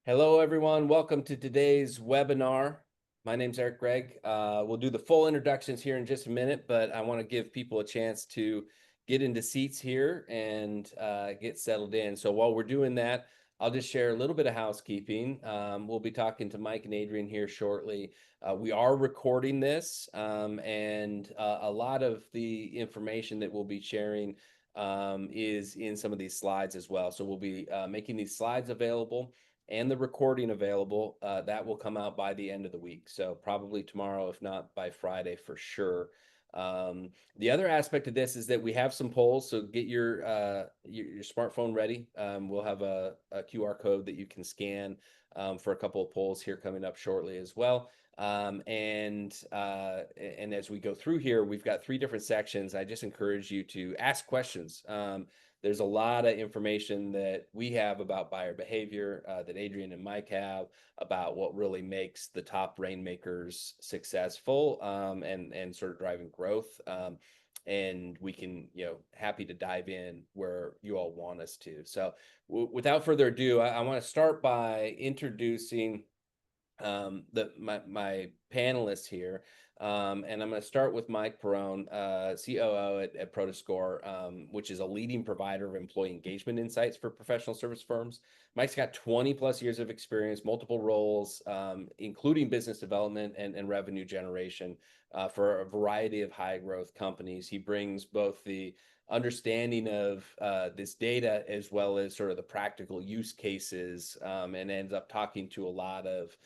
Hello, everyone. Welcome to today's webinar. My name's Eric Gregg. We'll do the full introductions here in just a minute, but I want to give people a chance to get into seats here and get settled in. So while we're doing that, I'll just share a little bit of housekeeping. We'll be talking to Mike and Adrian here shortly. We are recording this, and a lot of the information that we'll be sharing is in some of these slides as well. So we'll be making these slides available and the recording available. That will come out by the end of the week. So probably tomorrow, if not by Friday for sure. The other aspect of this is that we have some polls. So get your smartphone ready. We'll have a QR code that you can scan for a couple of polls here coming up shortly as well. And as we go through here, we've got 3 different sections. I just encourage you to ask questions. There's a lot of information that we have about buyer behavior, that Adrian and Mike have about what really makes the top Rainmakers successful, and sort of driving growth. And we can, happy to dive in where you all want us to. So without further ado, I want to start by introducing my panelists here. And I'm going to start with Mike Perrone, COO at Prodoscore, which is a leading provider of employee engagement insights for professional service firms. Mike's got 20 plus years of experience, multiple roles, including business development and revenue generation for a variety of high growth companies. He brings both the understanding of this data as well as sort of the practical use cases, and ends up talking to a lot of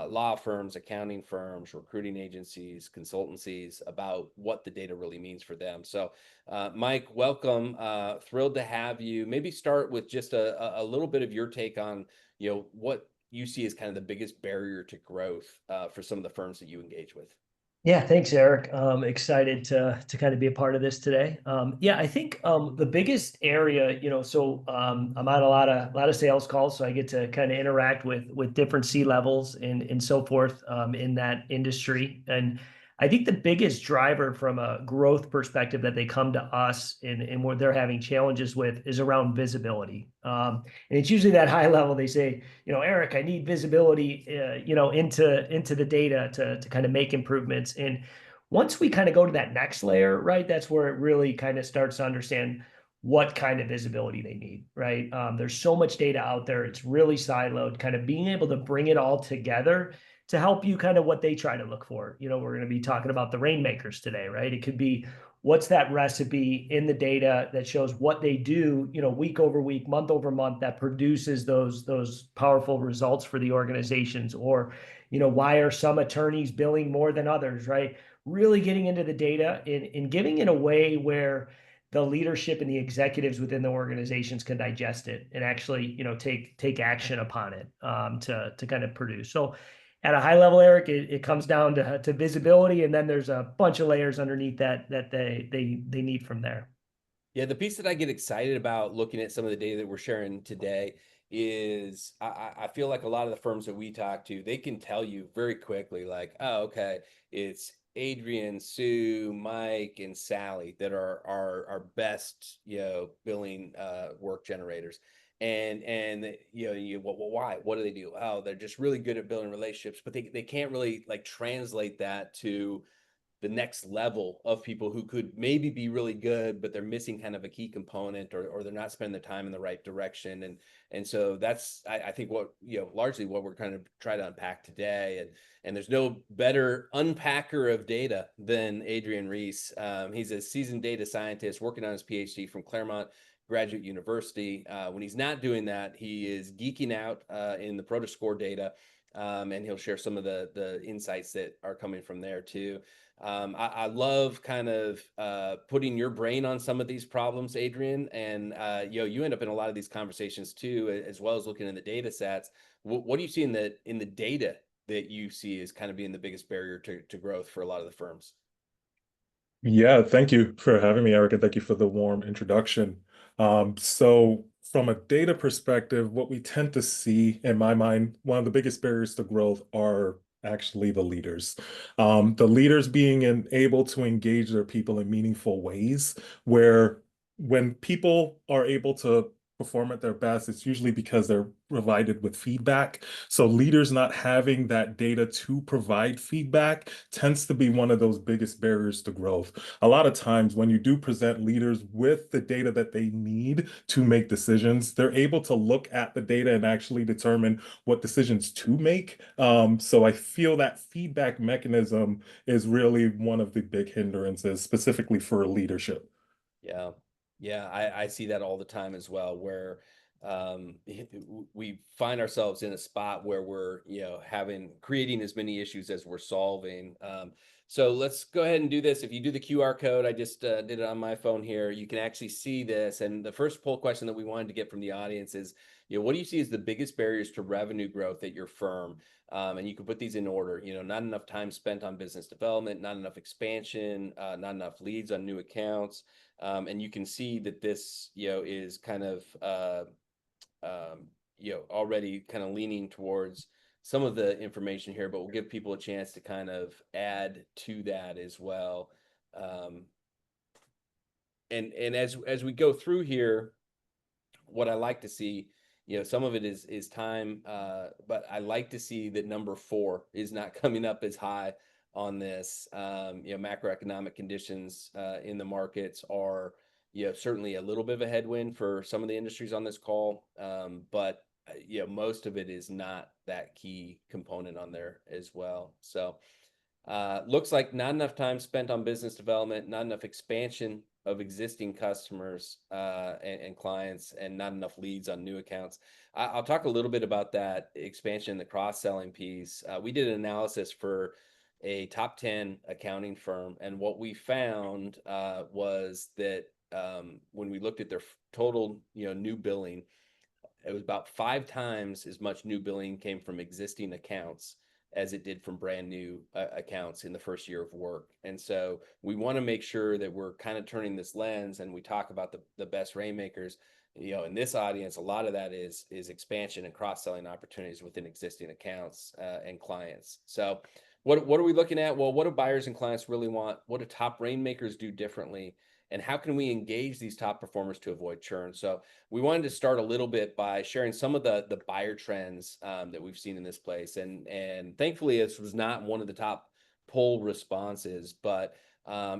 law firms, accounting firms, recruiting agencies, consultancies about what the data really means for them. So, Mike, welcome. Thrilled to have you. Maybe start with just a little bit of your take on, what you see as kind of the biggest barrier to growth for some of the firms that you engage with. Yeah, thanks, Eric. Excited to kind of be a part of this today. Yeah, I think the biggest area, I'm on a lot of sales calls, so I get to kind of interact with different C levels and so forth in that industry. And I think the biggest driver from a growth perspective that they come to us and what they're having challenges with is around visibility. And it's usually that high level. They say, Eric, I need visibility, into the data to kind of make improvements. And once we kind of go to that next layer, right, that's where it really kind of starts to understand what kind of visibility they need, right? There's so much data out there. It's really siloed, kind of being able to bring it all together to help you kind of what they try to look for. We're going to be talking about the Rainmakers today, right? It could be what's that recipe in the data that shows what they do, week over week, month over month, that produces those powerful results for the organizations. Or, why are some attorneys billing more than others, right? Really getting into the data and giving it a way where the leadership and the executives within the organizations can digest it and actually, take action upon it, to kind of produce. So at a high level, Eric, it comes down to visibility, and then there's a bunch of layers underneath that they need from there. Yeah, the piece that I get excited about looking at some of the data that we're sharing today is I feel like a lot of the firms that we talk to, they can tell you very quickly, like, oh, okay, it's Adrian, Sue, Mike, and Sally that are our best, billing work generators. Well, why? What do they do? Oh, they're just really good at building relationships, but they can't really like translate that to the next level of people who could maybe be really good, but they're missing kind of a key component, or they're not spending the time in the right direction. And so that's, I think what, largely what we're kind of trying to unpack today. And there's no better unpacker of data than Adrian Reece. He's a seasoned data scientist working on his PhD from Claremont Graduate University. When he's not doing that, he is geeking out in the Prodoscore data. And he'll share some of the insights that are coming from there too. I love kind of putting your brain on some of these problems, Adrian, and you end up in a lot of these conversations too, as well as looking in the data sets. What do you see in the data that you see as kind of being the biggest barrier to growth for a lot of the firms? Yeah, thank you for having me, Eric, and thank you for the warm introduction. So from a data perspective, what we tend to see, in my mind, one of the biggest barriers to growth are actually the leaders. The leaders able to engage their people in meaningful ways, where when people are able to perform at their best, it's usually because they're provided with feedback. So leaders not having that data to provide feedback tends to be one of those biggest barriers to growth. A lot of times when you do present leaders with the data that they need to make decisions, they're able to look at the data and actually determine what decisions to make. So I feel that feedback mechanism is really one of the big hindrances, specifically for leadership. Yeah. Yeah, I see that all the time as well, where we find ourselves in a spot where we're, creating as many issues as we're solving. So let's go ahead and do this. If you do the QR code, I just did it on my phone here, you can actually see this. And the first poll question that we wanted to get from the audience is, what do you see as the biggest barriers to revenue growth at your firm? And you can put these in order, not enough time spent on business development, not enough expansion, not enough leads on new accounts. And you can see that this, is kind of, already kind of leaning towards some of the information here, but we'll give people a chance to kind of add to that as well. And as we go through here, what I like to see, some of it is time, but I like to see that number 4 is not coming up as high on this. Macroeconomic conditions in the markets are, certainly a little bit of a headwind for some of the industries on this call, but most of it is not that key component on there as well. So looks like not enough time spent on business development, not enough expansion of existing customers and clients, and not enough leads on new accounts. I'll talk a little bit about that expansion, the cross-selling piece. We did an analysis for a top 10 accounting firm, and what we found was that when we looked at their total, new billing, it was about 5 times as much new billing came from existing accounts as it did from brand new accounts in the first year of work. And so we want to make sure that we're kind of turning this lens, and we talk about the best Rainmakers. In this audience, a lot of that is expansion and cross-selling opportunities within existing accounts and clients. So what are we looking at? Well, what do buyers and clients really want? What do top Rainmakers do differently? And how can we engage these top performers to avoid churn? So we wanted to start a little bit by sharing some of the buyer trends that we've seen in this place. And thankfully, this was not one of the top poll responses, but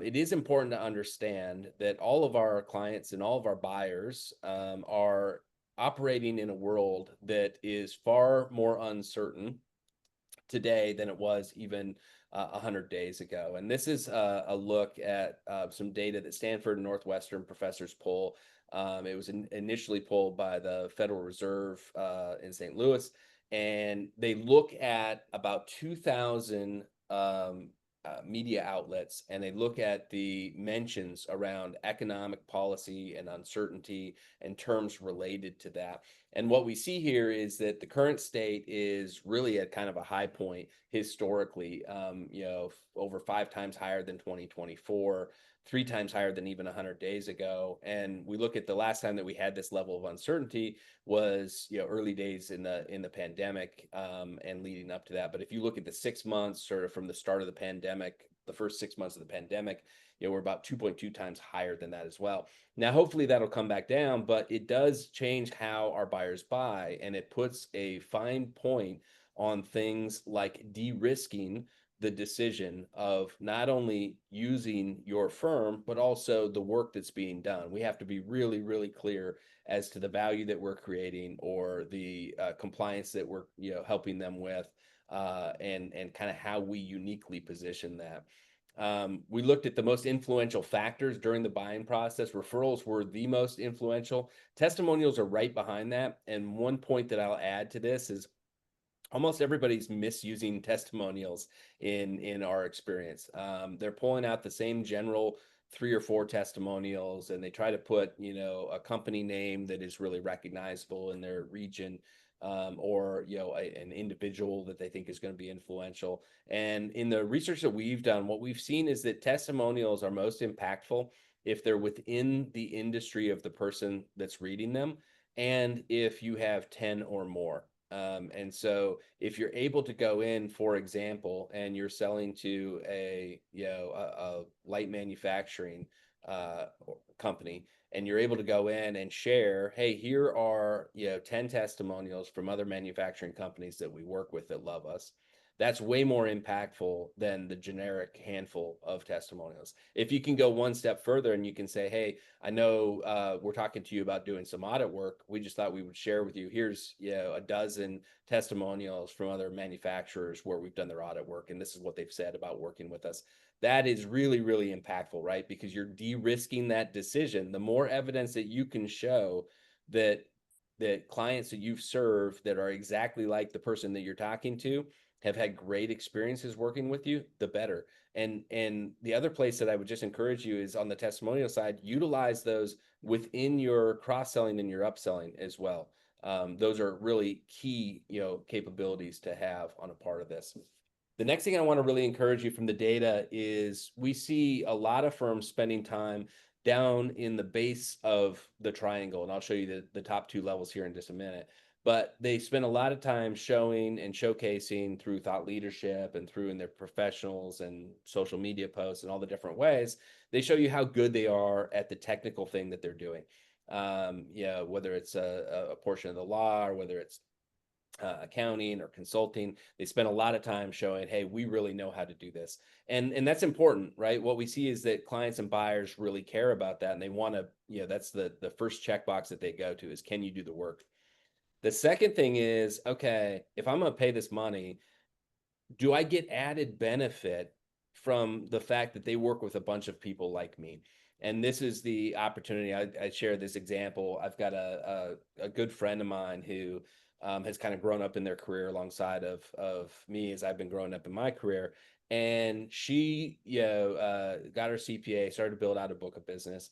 it is important to understand that all of our clients and all of our buyers are operating in a world that is far more uncertain today than it was even 100 days ago. And this is a look at some data that Stanford and Northwestern professors pull. It was initially pulled by the Federal Reserve in St. Louis, and they look at about 2,000 media outlets, and they look at the mentions around economic policy and uncertainty and terms related to that. And what we see here is that the current state is really at kind of a high point historically, over 5 times higher than 2024, 3 times higher than even 100 days ago. And we look at the last time that we had this level of uncertainty was, early days in the pandemic and leading up to that. But if you look at the 6 months sort of from the start of the pandemic, the first 6 months of the pandemic, we're about 2.2 times higher than that as well. Now, hopefully that'll come back down, but it does change how our buyers buy, and it puts a fine point on things like de-risking the decision of not only using your firm, but also the work that's being done. We have to be really, really clear as to the value that we're creating or the compliance that we're helping them with, and kind of how we uniquely position that. We looked at the most influential factors during the buying process. Referrals were the most influential. Testimonials are right behind that. And one point that I'll add to this is almost everybody's misusing testimonials in our experience. They're pulling out the same general 3 or 4 testimonials, and they try to put, a company name that is really recognizable in their region, or an individual that they think is going to be influential. And in the research that we've done, what we've seen is that testimonials are most impactful if they're within the industry of the person that's reading them, and if you have 10 or more. And so if you're able to go in, for example, and you're selling to a light manufacturing company, and you're able to go in and share, hey, here are, 10 testimonials from other manufacturing companies that we work with that love us. That's way more impactful than the generic handful of testimonials. If you can go one step further and you can say, hey, I know we're talking to you about doing some audit work. We just thought we would share with you. Here's, a dozen testimonials from other manufacturers where we've done their audit work, and this is what they've said about working with us. That is really, really impactful, right? Because you're de-risking that decision. The more evidence that you can show that clients that you've served that are exactly like the person that you're talking to have had great experiences working with you, the better. And the other place that I would just encourage you is on the testimonial side, utilize those within your cross-selling and your upselling as well. Those are really key, capabilities to have on a part of this. The next thing I want to really encourage you from the data is we see a lot of firms spending time down in the base of the triangle. And I'll show you the top two levels here in just a minute. But they spend a lot of time showing and showcasing through thought leadership and through in their professionals and social media posts and all the different ways. They show you how good they are at the technical thing that they're doing. Whether it's a portion of the law or whether it's accounting or consulting, they spend a lot of time showing, hey, we really know how to do this. And that's important, right? What we see is that clients and buyers really care about that. And they want to, that's the first checkbox that they go to is, can you do the work? The second thing is, okay, if I'm going to pay this money, do I get added benefit from the fact that they work with a bunch of people like me? And this is the opportunity. I share this example. I've got a good friend of mine who has kind of grown up in their career alongside of me as I've been growing up in my career. And she, got her CPA, started to build out a book of business.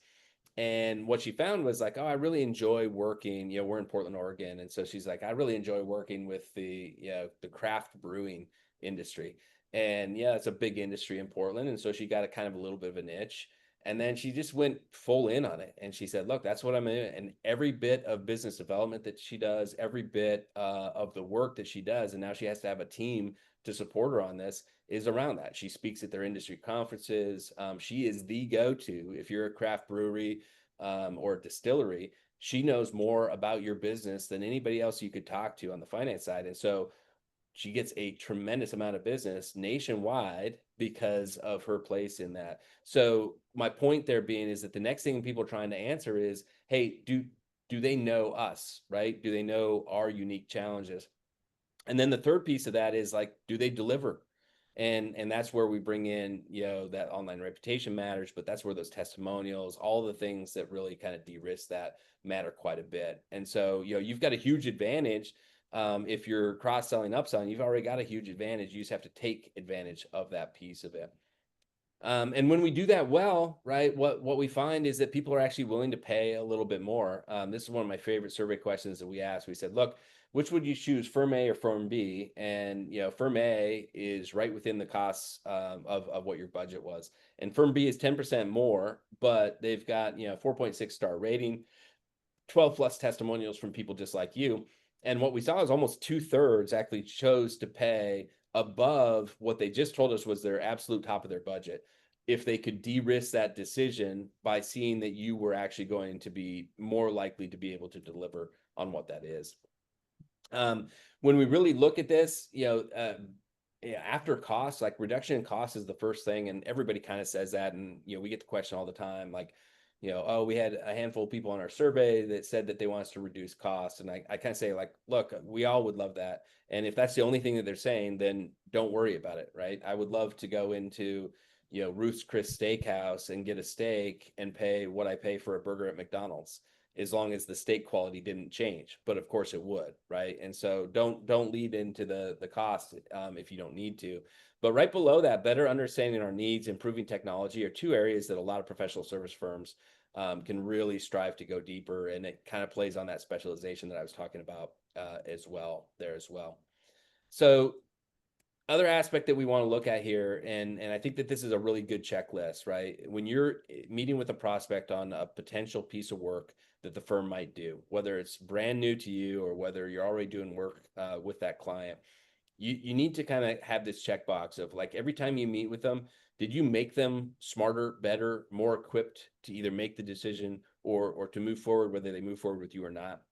And what she found was like, oh, I really enjoy working, we're in Portland, Oregon. And so she's like, I really enjoy working with the craft brewing industry. And it's a big industry in Portland. And so she got a kind of a little bit of a niche. And then she just went full in on it. And she said, look, that's what I'm in. And every bit of business development that she does, every bit of the work that she does, and now she has to have a team to support her on this, is around that. She speaks at their industry conferences. She is the go-to if you're a craft brewery or a distillery. She knows more about your business than anybody else you could talk to on the finance side. And so she gets a tremendous amount of business nationwide because of her place in that. So my point there being is that the next thing people are trying to answer is, hey, do they know us, right? Do they know our unique challenges? And then the third piece of that is like, do they deliver? And that's where we bring in, that online reputation matters, but that's where those testimonials, all the things that really kind of de-risk that matter quite a bit. And so, you've got a huge advantage. If you're cross-selling, upselling, you've already got a huge advantage. You just have to take advantage of that piece of it. And when we do that well, right, what we find is that people are actually willing to pay a little bit more. This is one of my favorite survey questions that we asked. We said, look, which would you choose, firm A or firm B? And, firm A is right within the costs of what your budget was. And firm B is 10% more, but they've got, 4.6 star rating, 12 plus testimonials from people just like you. And what we saw is almost 2/3 actually chose to pay above what they just told us was their absolute top of their budget, if they could de-risk that decision by seeing that you were actually going to be more likely to be able to deliver on what that is. When we really look at this, after costs, like reduction in costs is the first thing, and everybody kind of says that, and we get the question all the time, like, oh, we had a handful of people on our survey that said that they want us to reduce costs, and I kind of say, like, look, we all would love that, and if that's the only thing that they're saying, then don't worry about it, right? I would love to go into Ruth's Chris Steakhouse and get a steak and pay what I pay for a burger at McDonald's, as long as the steak quality didn't change. But of course it would, right? And so don't lead into the cost if you don't need to. But right below that, better understanding our needs, improving technology are two areas that a lot of professional service firms can really strive to go deeper. And it kind of plays on that specialization that I was talking about as well. So other aspect that we want to look at here, and I think that this is a really good checklist, right? When you're meeting with a prospect on a potential piece of work that the firm might do, whether it's brand new to you or whether you're already doing work with that client, you need to kind of have this checkbox of like every time you meet with them, did you make them smarter, better, more equipped to either make the decision or to move forward, whether they move forward with you or not?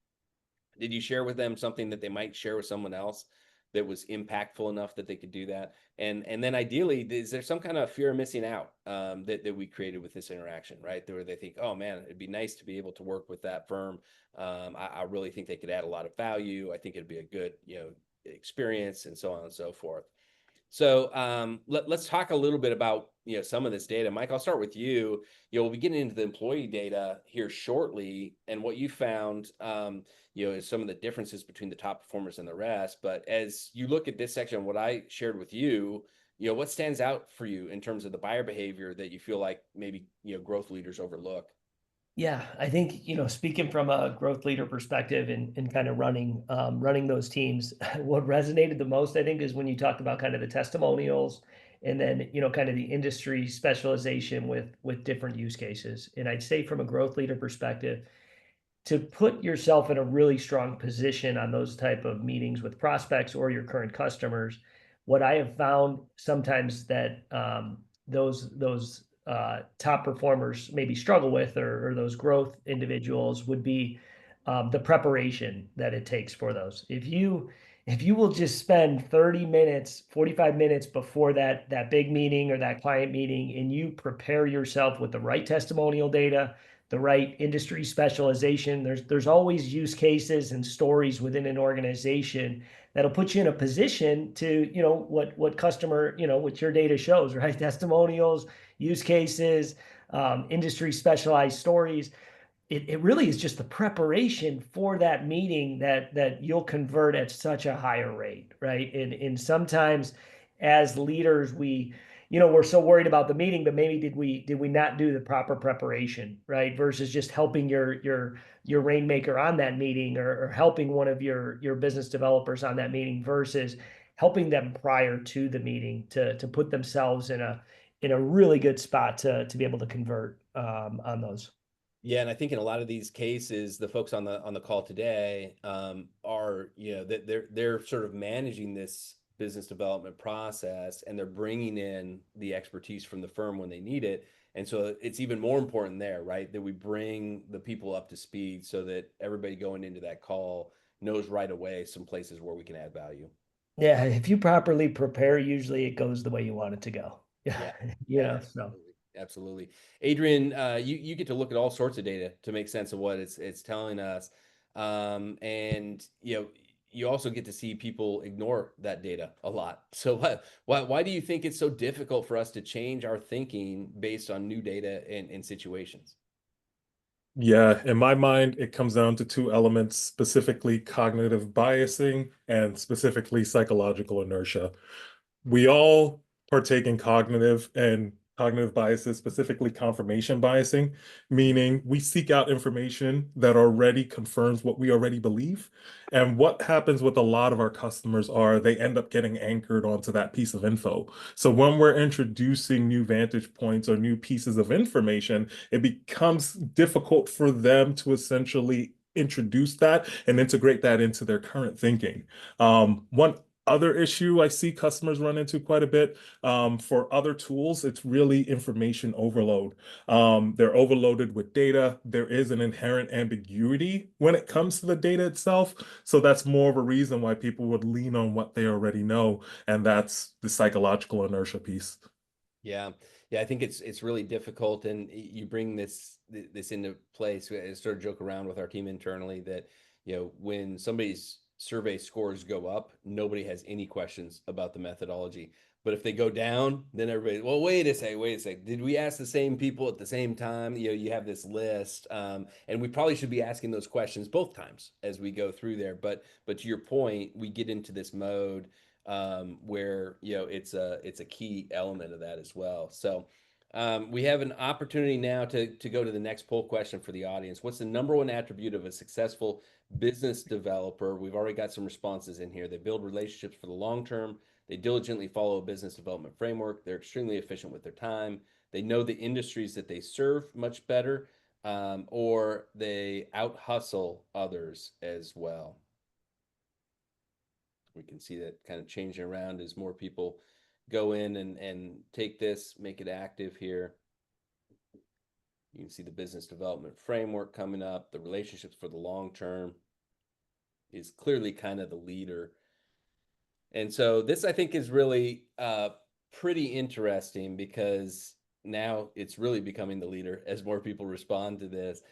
Did you share with them something that they might share with someone else that was impactful enough that they could do that? And then ideally, is there some kind of fear of missing out that we created with this interaction, right? Where they think, oh man, it'd be nice to be able to work with that firm. I really think they could add a lot of value. I think it'd be a good, experience and so on and so forth. So let's talk a little bit about some of this data. Mike, I'll start with you. We'll be getting into the employee data here shortly, and what you found, is some of the differences between the top performers and the rest. But as you look at this section, what I shared with you, what stands out for you in terms of the buyer behavior that you feel like maybe growth leaders overlook? Yeah, I think, speaking from a growth leader perspective and kind of running those teams, what resonated the most, I think, is when you talked about kind of the testimonials and then, kind of the industry specialization with different use cases. And I'd say from a growth leader perspective, to put yourself in a really strong position on those type of meetings with prospects or your current customers, what I have found sometimes that those top performers maybe struggle with, or those growth individuals, would be the preparation that it takes for those. If you will just spend 30 minutes, 45 minutes before that big meeting or that client meeting, and you prepare yourself with the right testimonial data, the right industry specialization. There's always use cases and stories within an organization that'll put you in a position to, what customer, what your data shows, right? Testimonials, use cases, industry specialized stories. It really is just the preparation for that meeting that you'll convert at such a higher rate, right? And sometimes as leaders, we're so worried about the meeting, but maybe did we not do the proper preparation, right? Versus just helping your rainmaker on that meeting, or helping one of your business developers on that meeting, versus helping them prior to the meeting to put themselves in a really good spot to be able to convert on those. Yeah, and I think in a lot of these cases, the folks on the call today are, that they're sort of managing this business development process, and they're bringing in the expertise from the firm when they need it. And so it's even more important there, right? That we bring the people up to speed so that everybody going into that call knows right away some places where we can add value. Yeah, if you properly prepare, usually it goes the way you want it to go. Yeah, Yeah, yeah, so. absolutely. Absolutely. Adrian, you get to look at all sorts of data to make sense of what it's telling us. And you also get to see people ignore that data a lot. So why do you think it's so difficult for us to change our thinking based on new data and situations? Yeah, in my mind, it comes down to two elements, specifically cognitive biasing and specifically psychological inertia. We all partake in cognitive biases, specifically confirmation biasing, meaning we seek out information that already confirms what we already believe. And what happens with a lot of our customers are they end up getting anchored onto that piece of info. So when we're introducing new vantage points or new pieces of information, it becomes difficult for them to essentially introduce that and integrate that into their current thinking. One other issue I see customers run into quite a bit, for other tools, it's really information overload. They're overloaded with data. There is an inherent ambiguity when it comes to the data itself. So that's more of a reason why people would lean on what they already know. And that's the psychological inertia piece. Yeah. Yeah, I think it's really difficult, and you bring this into place. I sort of joke around with our team internally that, when somebody's survey scores go up, nobody has any questions about the methodology. But if they go down, then everybody, well, wait a second. Did we ask the same people at the same time? You have this list, and we probably should be asking those questions both times as we go through there. But to your point, we get into this mode where it's a key element of that as well. So we have an opportunity now to go to the next poll question for the audience. What's the number one attribute of a successful business developer? We've already got some responses in here. They build relationships for the long term. They diligently follow a business development framework. They're extremely efficient with their time. They know the industries that they serve much better, or they out hustle others as well. We can see that kind of changing around as more people go in and take this, make it active here. You can see the business development framework coming up. The relationships for the long term is clearly kind of the leader. And so this, I think, is really pretty interesting because now it's really becoming the leader as more people respond to this.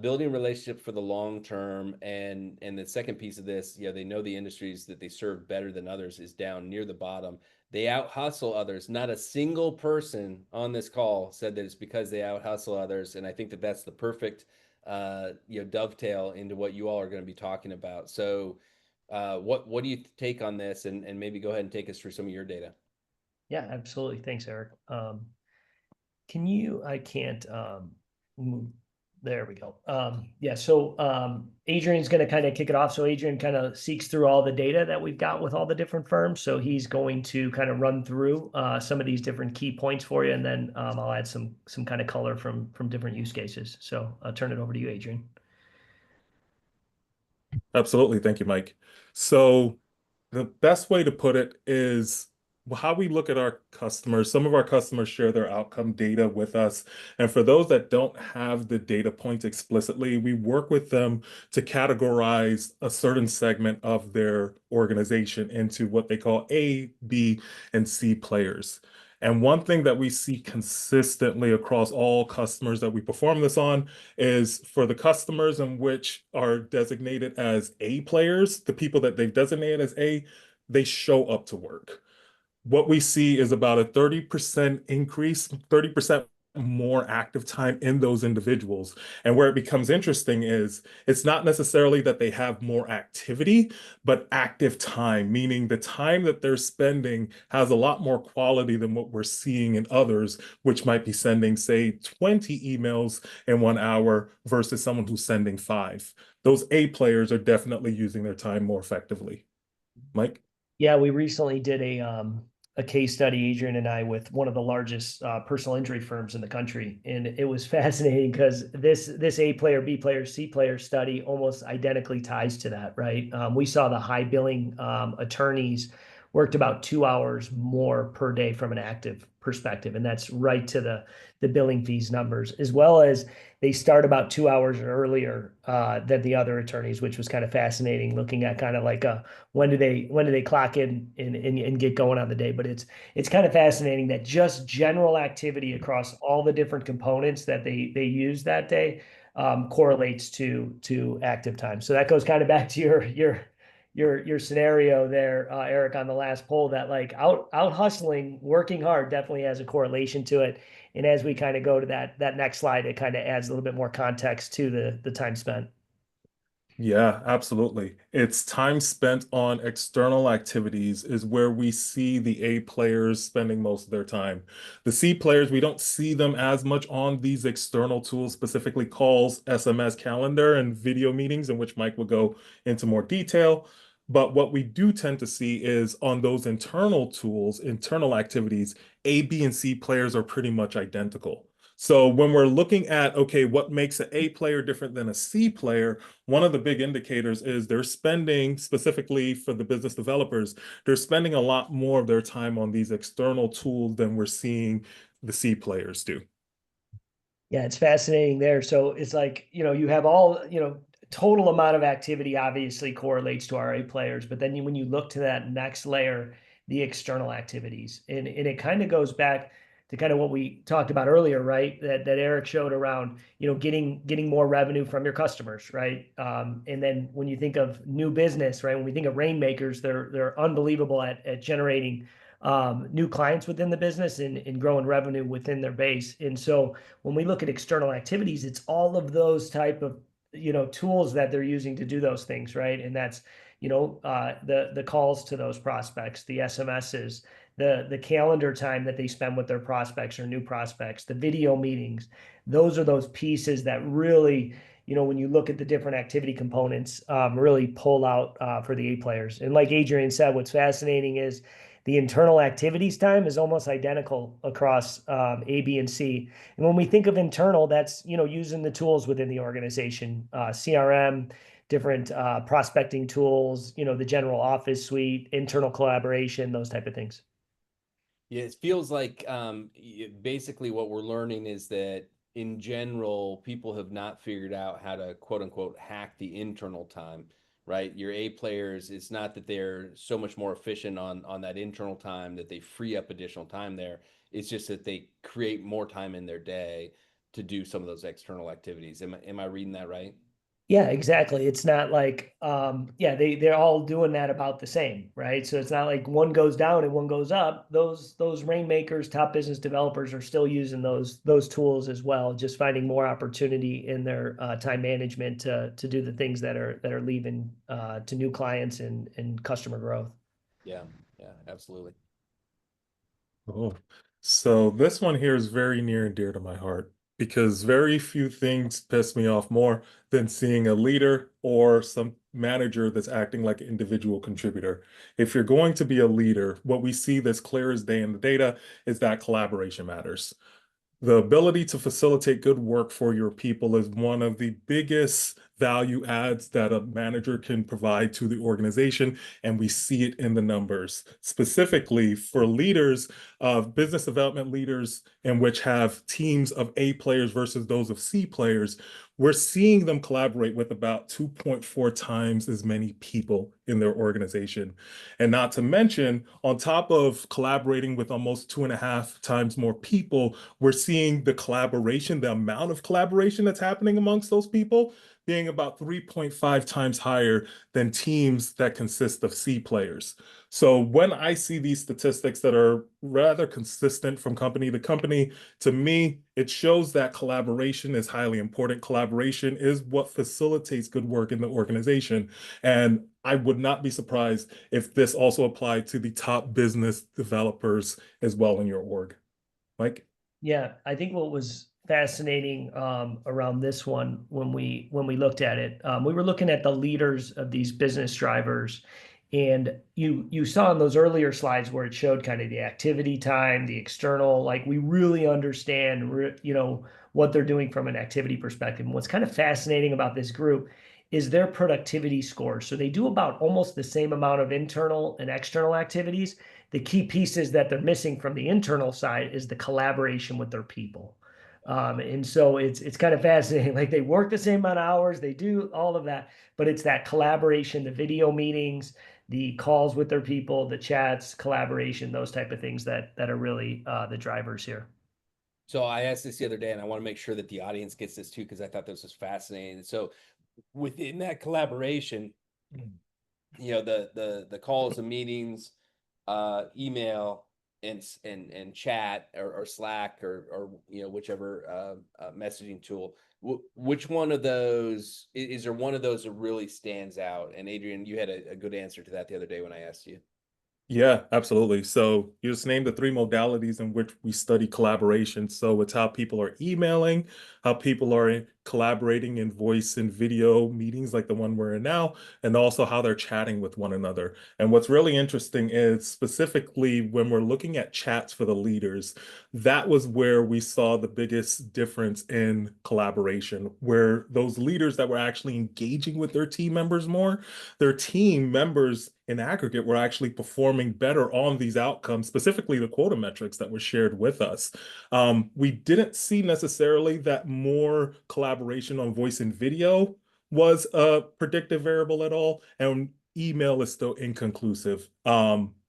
Building relationships for the long term, and the second piece of this, they know the industries that they serve better than others is down near the bottom. They out hustle others. Not a single person on this call said that it's because they out hustle others, and I think that that's the perfect dovetail into what you all are going to be talking about. So what do you take on this, and maybe go ahead and take us through some of your data? Yeah, absolutely. Thanks, Eric. I can't move. There we go. Yeah, so Adrian's going to kind of kick it off. So Adrian kind of seeks through all the data that we've got with all the different firms. So he's going to kind of run through some of these different key points for you, and then I'll add some kind of color from different use cases. So I'll turn it over to you, Adrian. Absolutely. Thank you, Mike. So the best way to put it is how we look at our customers. Some of our customers share their outcome data with us. And for those that don't have the data points explicitly, we work with them to categorize a certain segment of their organization into what they call A, B, and C players. And one thing that we see consistently across all customers that we perform this on is for the customers in which are designated as A players, the people that they've designated as A, they show up to work. What we see is about a 30% increase, 30% more active time in those individuals. And where it becomes interesting is it's not necessarily that they have more activity, but active time, meaning the time that they're spending has a lot more quality than what we're seeing in others, which might be sending, say, 20 emails in 1 hour versus someone who's sending 5. Those A players are definitely using their time more effectively. Mike? Yeah, we recently did a case study, Adrian and I, with one of the largest personal injury firms in the country, and it was fascinating because this A player, B player, C player study almost identically ties to that, right? We saw the high billing attorneys worked about 2 hours more per day from an active perspective, and that's right to the billing fees numbers, as well as they start about 2 hours earlier than the other attorneys, which was kind of fascinating, looking at kind of like when do they clock in and get going on the day. But it's kind of fascinating that just general activity across all the different components that they use that day correlates to active time. So that goes kind of back to your scenario there, Eric, on the last poll, that like out hustling, working hard definitely has a correlation to it. And as we kind of go to that next slide, it kind of adds a little bit more context to the time spent. Yeah, absolutely. It's time spent on external activities is where we see the A players spending most of their time. The C players, we don't see them as much on these external tools, specifically calls, SMS, calendar, and video meetings, in which Mike will go into more detail. But what we do tend to see is on those internal tools, internal activities, A, B, and C players are pretty much identical. So when we're looking at, okay, what makes an A player different than a C player, one of the big indicators is they're spending, specifically for the business developers, they're spending a lot more of their time on these external tools than we're seeing the C players do. Yeah, it's fascinating there. So it's like, you have all, total amount of activity obviously correlates to our A players, but then when you look to that next layer, the external activities, and it kind of goes back to kind of what we talked about earlier, right? That Eric showed around, getting more revenue from your customers, right? And then when you think of new business, right? When we think of Rainmakers, they're unbelievable at generating new clients within the business and growing revenue within their base. And so when we look at external activities, it's all of those type of tools that they're using to do those things, right? And that's the calls to those prospects, the SMSs, the calendar time that they spend with their prospects or new prospects, the video meetings. Those are those pieces that really, when you look at the different activity components, really pull out for the A players. And like Adrian said, what's fascinating is the internal activities time is almost identical across A, B, and C. And when we think of internal, that's using the tools within the organization, CRM, different prospecting tools, the general office suite, internal collaboration, those type of things. Yeah, it feels like basically what we're learning is that in general, people have not figured out how to quote unquote hack the internal time, right? Your A players, it's not that they're so much more efficient on that internal time that they free up additional time there. It's just that they create more time in their day to do some of those external activities. Am I reading that right? Yeah, exactly. It's not like yeah, they're all doing that about the same, right? So it's not like one goes down and one goes up. Those Rainmakers, top business developers are still using those tools as well, just finding more opportunity in their time management to do the things that are leading to new clients and customer growth. Yeah, yeah, absolutely. Oh, so this one here is very near and dear to my heart because very few things piss me off more than seeing a leader or some manager that's acting like an individual contributor. If you're going to be a leader, what we see that's clear as day in the data is that collaboration matters. The ability to facilitate good work for your people is one of the biggest value adds that a manager can provide to the organization, and we see it in the numbers. Specifically for leaders, business development leaders, in which have teams of A players versus those of C players, we're seeing them collaborate with about 2.4 times as many people in their organization. And not to mention, on top of collaborating with almost 2.5 times more people, we're seeing the collaboration, the amount of collaboration that's happening amongst those people being about 3.5 times higher than teams that consist of C players. So when I see these statistics that are rather consistent from company to company, to me, it shows that collaboration is highly important. Collaboration is what facilitates good work in the organization. And I would not be surprised if this also applied to the top business developers as well in your org. Mike? Yeah, I think what was fascinating around this one when we looked at it, we were looking at the leaders of these business drivers, and you saw in those earlier slides where it showed kind of the activity time, the external, like we really understand, what they're doing from an activity perspective. And what's kind of fascinating about this group is their productivity scores. So they do about almost the same amount of internal and external activities. The key pieces that they're missing from the internal side is the collaboration with their people. And so it's kind of fascinating. Like they work the same amount of hours, they do all of that, but it's that collaboration, the video meetings, the calls with their people, the chats, collaboration, those type of things that are really the drivers here. So I asked this the other day, and I want to make sure that the audience gets this too, because I thought this was fascinating. So within that collaboration, the calls and meetings, email and chat or Slack or whichever messaging tool. Which one of those is there one of those that really stands out? And Adrian, you had a good answer to that the other day when I asked you. Yeah, absolutely. So you just named the three modalities in which we study collaboration. So it's how people are emailing, how people are collaborating in voice and video meetings like the one we're in now, and also how they're chatting with one another. And what's really interesting is specifically when we're looking at chats for the leaders, that was where we saw the biggest difference in collaboration, where those leaders that were actually engaging with their team members more, their team members in aggregate were actually performing better on these outcomes, specifically the quota metrics that were shared with us. We didn't see necessarily that more collaboration on voice and video was a predictive variable at all, and email is still inconclusive.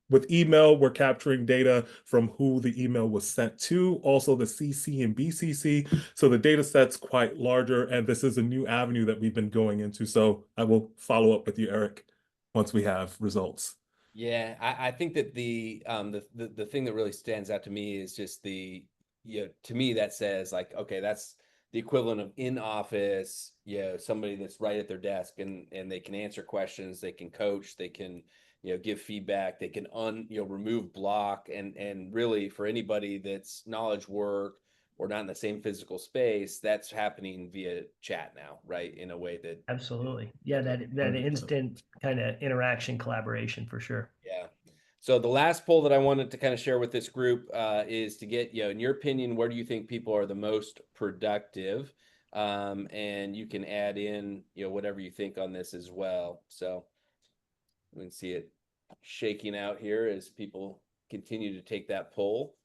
With email, we're capturing data from who the email was sent to, also the CC and BCC. So the data set's quite larger, and this is a new avenue that we've been going into. So I will follow up with you, Eric, once we have results. Yeah, I think that the thing that really stands out to me is just to me that says like, okay, that's the equivalent of in office, somebody that's right at their desk and they can answer questions, they can coach, they can, give feedback, they can remove block and really for anybody that's knowledge work or not in the same physical space, that's happening via chat now, right? In a way that Absolutely. Yeah, okay. that instant kind of interaction collaboration for sure. Yeah. So the last poll that I wanted to kind of share with this group is to get, in your opinion, where do you think people are the most productive? And you can add in, whatever you think on this as well. So we can see it shaking out here as people continue to take that poll.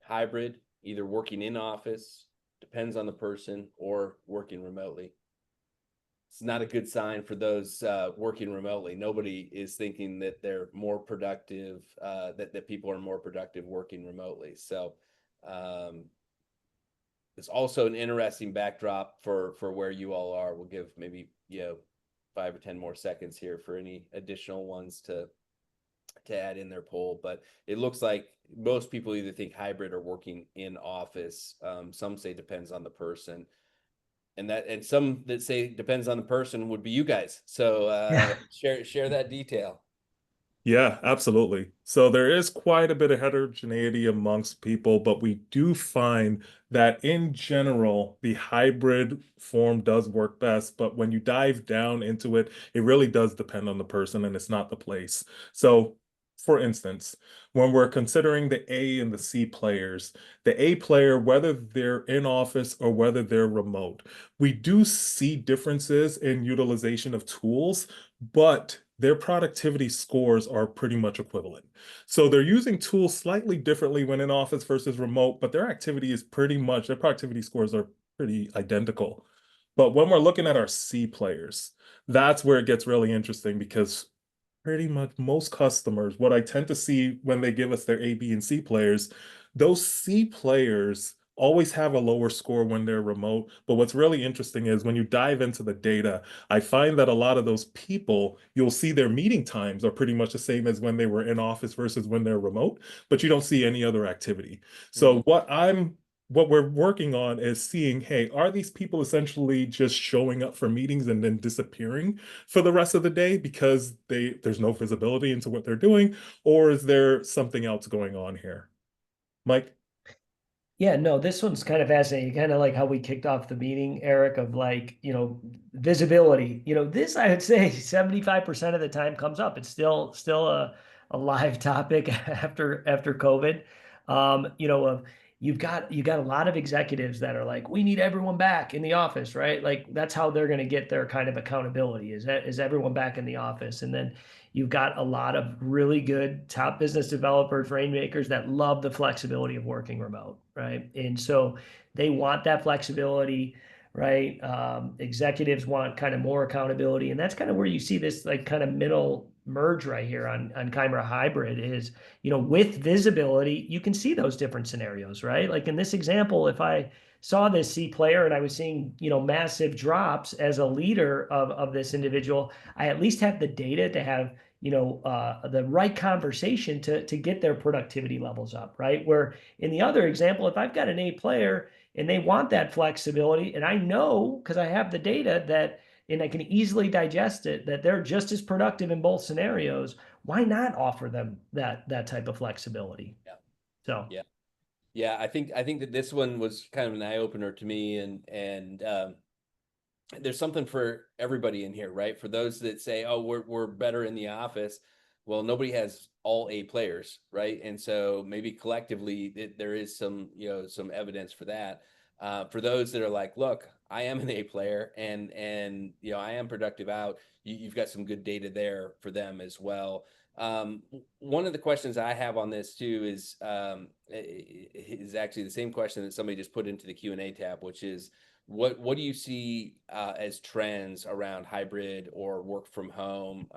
Hybrid, either working in office, depends on the person, or working remotely. It's not a good sign for those working remotely. Nobody is thinking that they're more productive, that people are more productive working remotely. So it's also an interesting backdrop for where you all are. We'll give maybe 5 or 10 more seconds here for any additional ones to add in their poll. But it looks like most people either think hybrid or working in office. Some say depends on the person, and some that say depends on the person would be you guys. So Yeah. share that detail. Yeah, absolutely. So there is quite a bit of heterogeneity amongst people, but we do find that in general, the hybrid form does work best. But when you dive down into it, it really does depend on the person and it's not the place. So, for instance, when we're considering the A and the C players, the A player, whether they're in office or whether they're remote, we do see differences in utilization of tools, but their productivity scores are pretty much equivalent. So they're using tools slightly differently when in office versus remote, but their productivity scores are pretty identical. But when we're looking at our C players, that's where it gets really interesting because pretty much most customers, what I tend to see when they give us their A, B, and C players, those C players always have a lower score when they're remote. But what's really interesting is when you dive into the data, I find that a lot of those people, you'll see their meeting times are pretty much the same as when they were in office versus when they're remote, but you don't see any other activity. So what we're working on is seeing, hey, are these people essentially just showing up for meetings and then disappearing for the rest of the day because there's no visibility into what they're doing, or is there something else going on here? Mike? Yeah, no, this one's kind of fascinating. Kind of like how we kicked off the meeting, Eric, of like, visibility. This I would say 75% of the time comes up. It's still a live topic after COVID. Of you've got a lot of executives that are like, we need everyone back in the office, right? Like that's how they're going to get their kind of accountability, is everyone back in the office. And then you've got a lot of really good top business developers, rainmakers that love the flexibility of working remote, right? And so they want that flexibility, right? Executives want kind of more accountability, and that's kind of where you see this like kind of middle merge right here on Chimera Hybrid is, with visibility, you can see those different scenarios, right? Like in this example, if I saw this C player and I was seeing, massive drops as a leader of this individual, I at least have the data to have the right conversation to get their productivity levels up, right? Where in the other example, if I've got an A player and they want that flexibility, and I know because I have the data that, and I can easily digest it, that they're just as productive in both scenarios, why not offer them that type of flexibility? Yeah. So Yeah. Yeah, I think that this one was kind of an eye opener to me, and there's something for everybody in here, right? For those that say, "Oh, we're better in the office," well, nobody has all A players, right? And so maybe collectively there is some evidence for that. For those that are like, "Look, I am an A player, and I am productive out." You've got some good data there for them as well. One of the questions I have on this too is actually the same question that somebody just put into the Q&A tab, which is what do you see as trends around hybrid or work from home?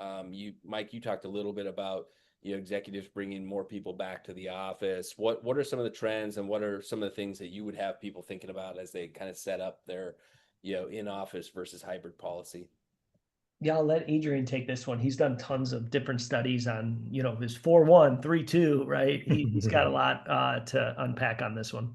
Mike, you talked a little bit about executives bringing more people back to the office. What are some of the trends, and what are some of the things that you would have people thinking about as they kind of set up their in office versus hybrid policy? yeah, I'll let Adrian take this one. He's done tons of different studies on, his 4-1, 3-2, right? He's got a lot to unpack on this one.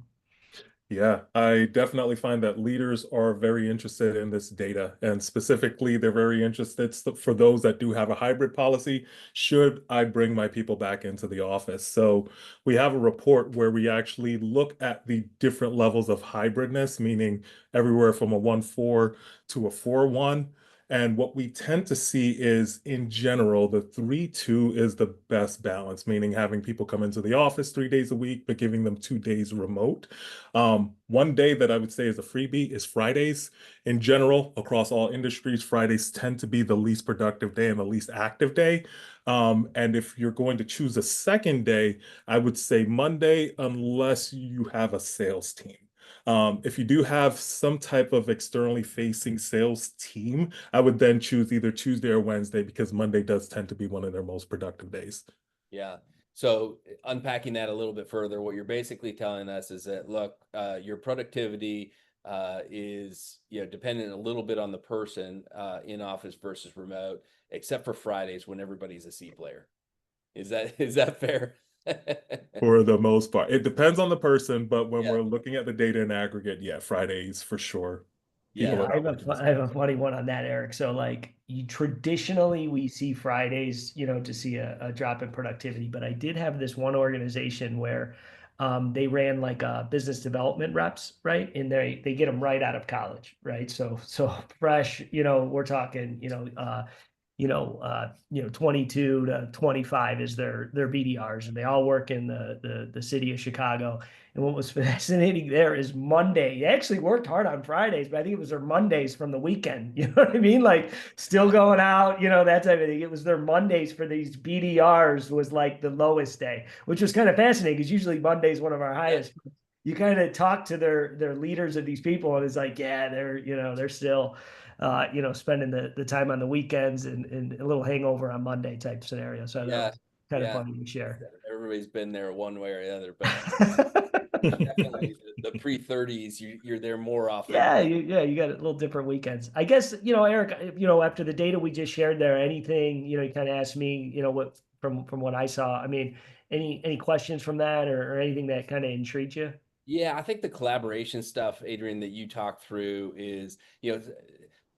Yeah, I definitely find that leaders are very interested in this data, and specifically, they're very interested for those that do have a hybrid policy. Should I bring my people back into the office? So we have a report where we actually look at the different levels of hybridness, meaning everywhere from a 1-4 to a 4-1. And what we tend to see is, in general, the 3-2 is the best balance, meaning having people come into the office 3 days a week, but giving them 2 days remote. One day that I would say is a freebie is Fridays. In general, across all industries, Fridays tend to be the least productive day and the least active day. And if you're going to choose a second day, I would say Monday, unless you have a sales team. If you do have some type of externally facing sales team, I would then choose either Tuesday or Wednesday, because Monday does tend to be one of their most productive days. Yeah. So unpacking that a little bit further, what you're basically telling us is that, look, your productivity is, dependent a little bit on the person in office versus remote, except for Fridays when everybody's a C player. Is that fair? For the most part, it depends on the person, but when Yeah. we're looking at the data in aggregate, yeah, Fridays for sure. People Yeah, Yeah. are I have not working I have a funny one on that, Eric. So like traditionally we see Fridays, to see a drop in productivity, but I did have this one organization where they ran like business development reps, right? And they get them right out of college, right? So fresh, we're talking, 22 to 25 is their BDRs, and they all work in the city of Chicago. And what was fascinating there is Monday. They actually worked hard on Fridays, but I think it was their Mondays from the weekend. You know what I mean? Like still going out, that type of thing. It was their Mondays for these BDRs was like the lowest day, which was kind of fascinating because usually Monday is one of our highest. You kind of talk to their leaders of these people, and it's like, yeah, they're still spending the time on the weekends and a little hangover on Monday type scenario. So that Yeah. was kind of Yeah. funny to share. Everybody's been there one way or the other, but definitely the pre-30s, you're there more often. Yeah, you got a little different weekends. I guess, Eric, after the data we just shared there, anything, you kind of asked me, what from what I saw. I mean, any questions from that or anything that kind of intrigued you? Yeah, I think the collaboration stuff, Adrian, that you talked through is,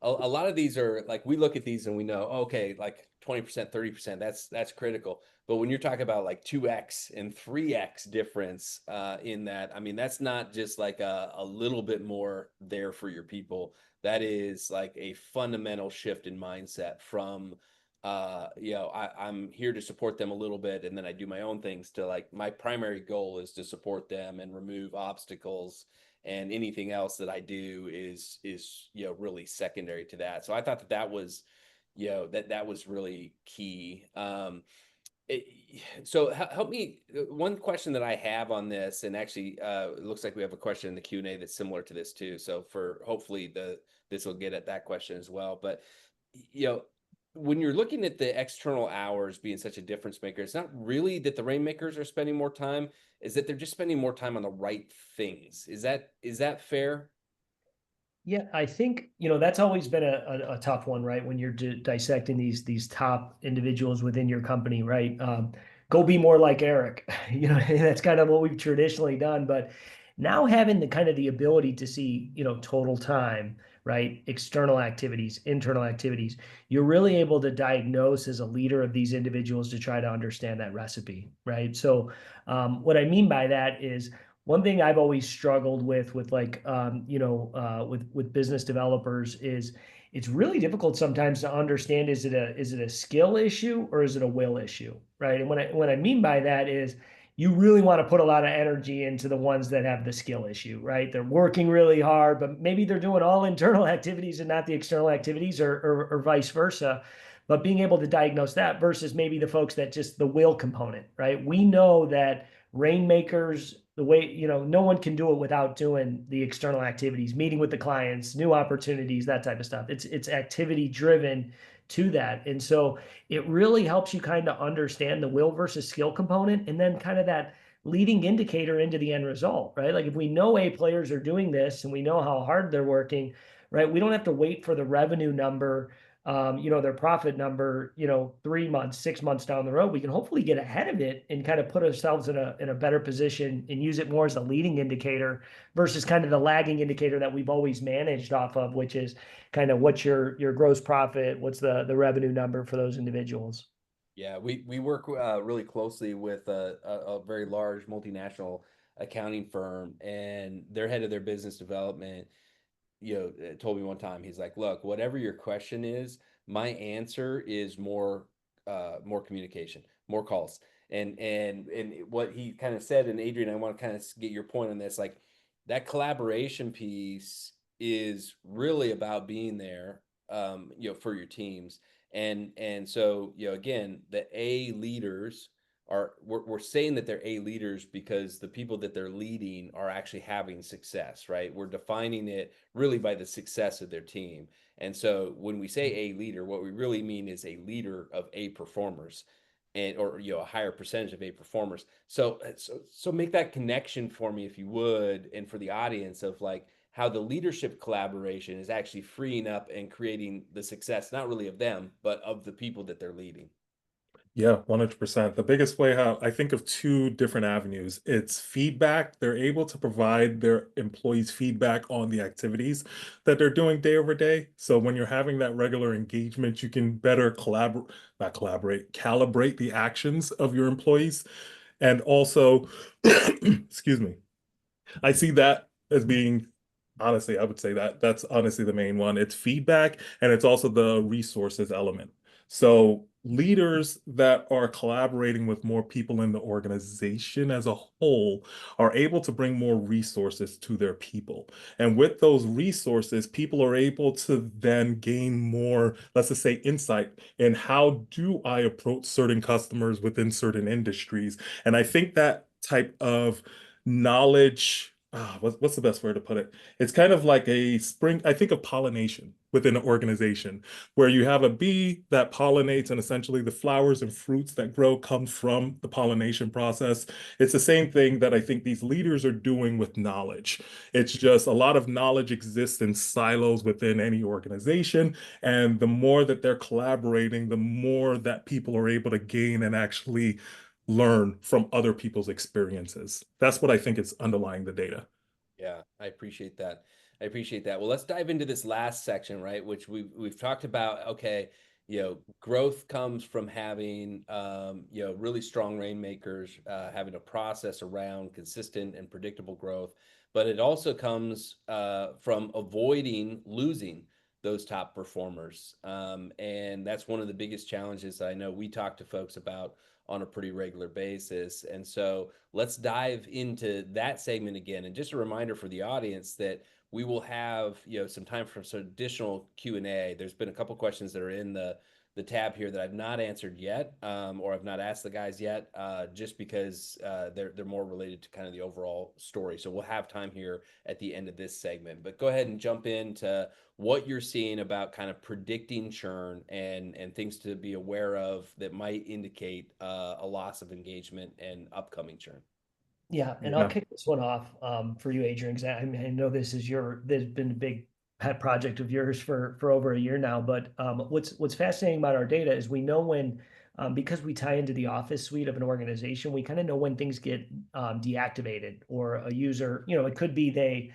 a lot of these are like, we look at these and we know, okay, like 20%, 30%, that's critical. But when you're talking about like 2x and 3x difference in that, I mean, that's not just like a little bit more there for your people. That is like a fundamental shift in mindset from I'm here to support them a little bit, and then I do my own things, to like my primary goal is to support them and remove obstacles, and anything else that I do is really secondary to that. So I thought that was that was really key. It, so help me. One question that I have on this, and actually, it looks like we have a question in the Q&A that's similar to this too. So for hopefully this will get at that question as well. But you know, when you're looking at the external hours being such a difference maker, it's not really that the Rainmakers are spending more time, is that they're just spending more time on the right things. Is that fair? Yeah, I think, that's always been a tough one, right? When you're dissecting these top individuals within your company, right? Go be more like Eric. And that's kind of what we've traditionally done. But now having the kind of the ability to see, total time, right? External activities, internal activities, you're really able to diagnose as a leader of these individuals to try to understand that recipe, right? So what I mean by that is, one thing I've always struggled with like with business developers is it's really difficult sometimes to understand, is it a skill issue or is it a will issue, right? And what I mean by that is, you really want to put a lot of energy into the ones that have the skill issue, right? They're working really hard, but maybe they're doing all internal activities and not the external activities, or vice versa. But being able to diagnose that versus maybe the folks that just the will component, right? We know that Rainmakers, the way, no one can do it without doing the external activities, meeting with the clients, new opportunities, that type of stuff. It's activity driven to that. And so it really helps you kind of understand the will versus skill component, and then kind of that leading indicator into the end result, right? Like if we know A players are doing this and we know how hard they're working, right? We don't have to wait for the revenue number, their profit number, 3 months, 6 months down the road. We can hopefully get ahead of it and kind of put ourselves in a better position and use it more as a leading indicator versus kind of the lagging indicator that we've always managed off of, which is kind of what's your gross profit, what's the revenue number for those individuals. Yeah, we work really closely with a very large multinational accounting firm, and their head of their business development told me one time, he's like, look, whatever your question is, my answer is more communication, more calls. And what he kind of said, and Adrian, I want to kind of get your point on this, like that collaboration piece is really about being there, for your teams. And so, again, the A leaders we're saying that they're A leaders because the people that they're leading are actually having success, right? We're defining it really by the success of their team. And so when we say A leader, what we really mean is a leader of A performers, and or a higher percentage of A performers. So make that connection for me if you would, and for the audience, of like how the leadership collaboration is actually freeing up and creating the success, not really of them, but of the people that they're leading. Yeah, 100%. The biggest way, how I think of two different avenues. It's feedback. They're able to provide their employees feedback on the activities that they're doing day over day. So when you're having that regular engagement, you can better not collaborate, calibrate the actions of your employees. And also, excuse me, I see that as being, honestly, I would say that that's honestly the main one. It's feedback, and it's also the resources element. So leaders that are collaborating with more people in the organization as a whole are able to bring more resources to their people. And with those resources, people are able to then gain more, let's just say, insight in how do I approach certain customers within certain industries. And I think that type of knowledge, what's the best word to put it? It's kind of like a spring, I think of pollination within an organization, where you have a bee that pollinates, and essentially the flowers and fruits that grow come from the pollination process. It's the same thing that I think these leaders are doing with knowledge. It's just a lot of knowledge exists in silos within any organization, and the more that they're collaborating, the more that people are able to gain and actually learn from other people's experiences. That's what I think is underlying the data. Yeah, I appreciate that. I appreciate that. Well, let's dive into this last section, right? Which we've talked about. Okay, growth comes from having really strong rainmakers, having a process around consistent and predictable growth, but it also comes from avoiding losing those top performers. And that's one of the biggest challenges I know we talk to folks about on a pretty regular basis. And so let's dive into that segment again. And just a reminder for the audience that we will have some time for some additional Q&A. There's been a couple questions that are in the tab here that I've not answered yet, or I've not asked the guys yet, just because they're more related to kind of the overall story. So we'll have time here at the end of this segment. But go ahead and jump into what you're seeing about kind of predicting churn and things to be aware of that might indicate a loss of engagement and upcoming churn. Yeah, and I'll kick this one off for you, Adrian, because I know this is there's been a big pet project of yours for over a year now. But what's fascinating about our data is we know when, because we tie into the Office suite of an organization, we kind of know when things get deactivated, or a user, it could be they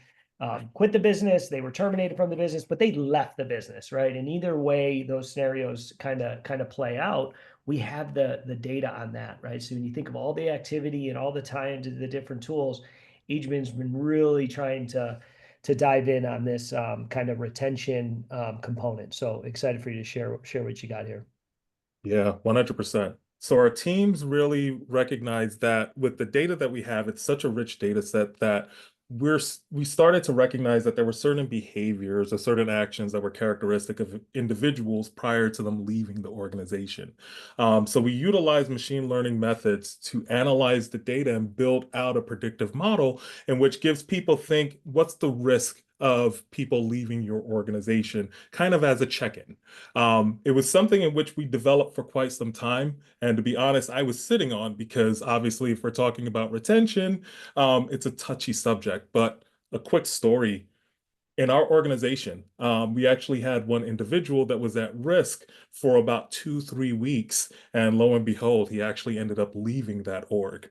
quit the business, they were terminated from the business, but they left the business, right? And either way, those scenarios kind of play out. We have the data on that, right? So when you think of all the activity and all the tie into the different tools, Adrian's been really trying to dive in on this kind of retention component. So excited for you to share what you got here. Yeah, 100%. So our teams really recognize that with the data that we have, it's such a rich data set that we started to recognize that there were certain behaviors or certain actions that were characteristic of individuals prior to them leaving the organization. So we utilize machine learning methods to analyze the data and build out a predictive model in which gives people think, what's the risk of people leaving your organization, kind of as a check-in. It was something in which we developed for quite some time. And to be honest, I was sitting on, because obviously if we're talking about retention, it's a touchy subject. But a quick story, in our organization, we actually had one individual that was at risk for about 2-3 weeks. And lo and behold, he actually ended up leaving that org.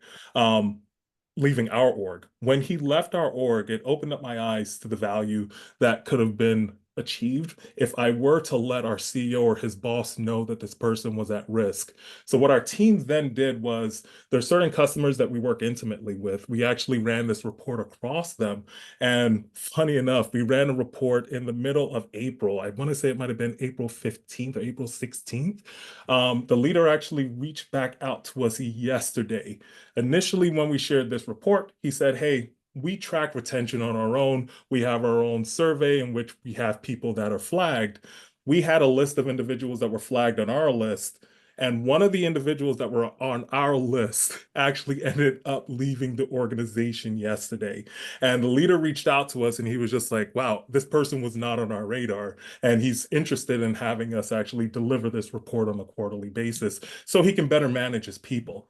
Leaving our org. When he left our org, it opened up my eyes to the value that could have been achieved if I were to let our CEO or his boss know that this person was at risk. So what our team then did was there's certain customers that we work intimately with. We actually ran this report across them. And funny enough, we ran a report in the middle of April. I want to say it might have been April 15th or April 16th. The leader actually reached back out to us yesterday. Initially, when we shared this report, he said, hey, we track retention on our own. We have our own survey in which we have people that are flagged. We had a list of individuals that were flagged on our list. And one of the individuals that were on our list actually ended up leaving the organization yesterday. And the leader reached out to us and he was just like, wow, this person was not on our radar. And he's interested in having us actually deliver this report on a quarterly basis so he can better manage his people.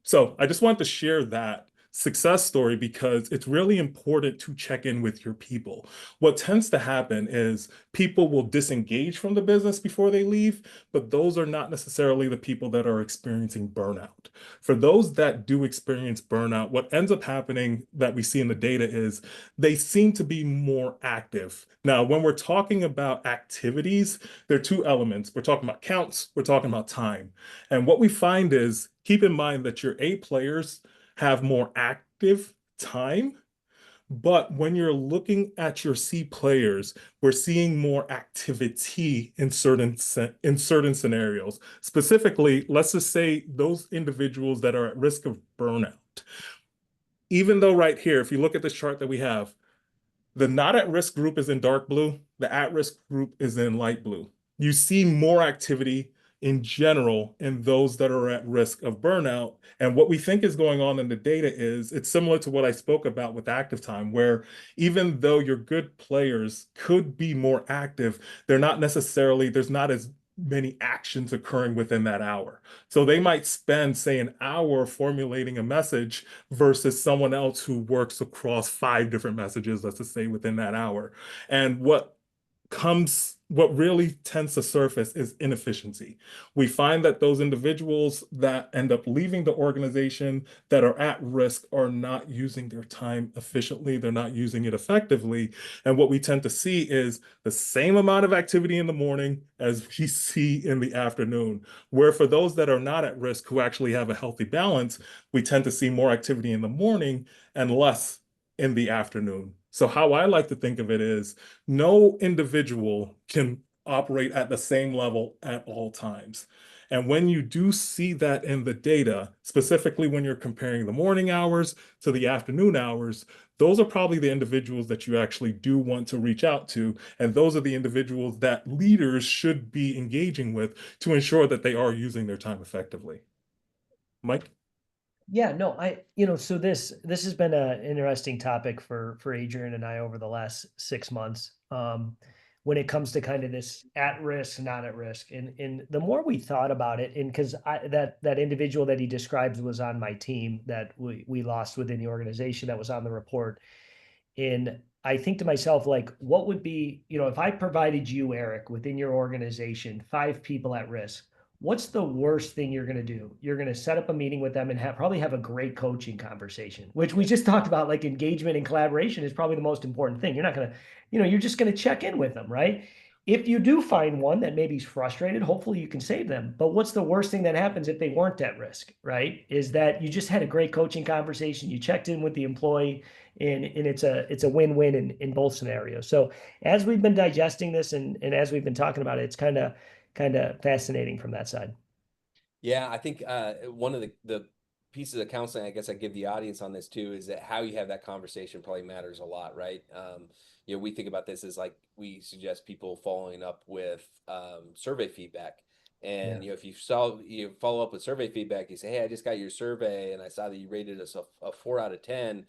So I just wanted to share that success story because it's really important to check in with your people. What tends to happen is people will disengage from the business before they leave, but those are not necessarily the people that are experiencing burnout. For those that do experience burnout, what ends up happening that we see in the data is they seem to be more active. Now, when we're talking about activities, there are two elements. We're talking about counts, we're talking about time. And what we find is keep in mind that your A players have more active time. But when you're looking at your C players, we're seeing more activity in certain scenarios. Specifically, let's just say those individuals that are at risk of burnout. Even though right here, if you look at this chart that we have, the not at risk group is in dark blue, the at risk group is in light blue. You see more activity in general in those that are at risk of burnout. And what we think is going on in the data is it's similar to what I spoke about with active time, where even though your good players could be more active, they're not necessarily, there's not as many actions occurring within that hour. So they might spend, say, an hour formulating a message versus someone else who works across 5 different messages, let's just say, within that hour. And what really tends to surface is inefficiency. We find that those individuals that end up leaving the organization that are at risk are not using their time efficiently. They're not using it effectively. And what we tend to see is the same amount of activity in the morning as we see in the afternoon, where for those that are not at risk, who actually have a healthy balance, we tend to see more activity in the morning and less in the afternoon. So how I like to think of it is no individual can operate at the same level at all times. And when you do see that in the data, specifically when you're comparing the morning hours to the afternoon hours, those are probably the individuals that you actually do want to reach out to. And those are the individuals that leaders should be engaging with to ensure that they are using their time effectively. Mike? Yeah, no, so this has been an interesting topic for Adrian and I over the last 6 months. When it comes to kind of this at risk, not at risk, and the more we thought about it, and because that individual that he describes was on my team that we lost within the organization that was on the report, and I think to myself, like, what would be, if I provided you, Eric, within your organization, 5 people at risk, what's the worst thing you're going to do? You're going to set up a meeting with them and probably have a great coaching conversation, which we just talked about. Like, engagement and collaboration is probably the most important thing. You're not going to, you're just going to check in with them, right? If you do find one that maybe is frustrated, hopefully you can save them. But what's the worst thing that happens if they weren't at risk, right? Is that you just had a great coaching conversation, you checked in with the employee, and it's a win-win in both scenarios. So as we've been digesting this and as we've been talking about it, it's kind of fascinating from that side. Yeah, I think one of the pieces of counseling I guess I give the audience on this too is that how you have that conversation probably matters a lot, right? We think about this as like we suggest people following up with survey feedback. And Yeah. if you follow up with survey feedback, you say, "Hey, I just got your survey and I saw that you rated us a 4 out of 10.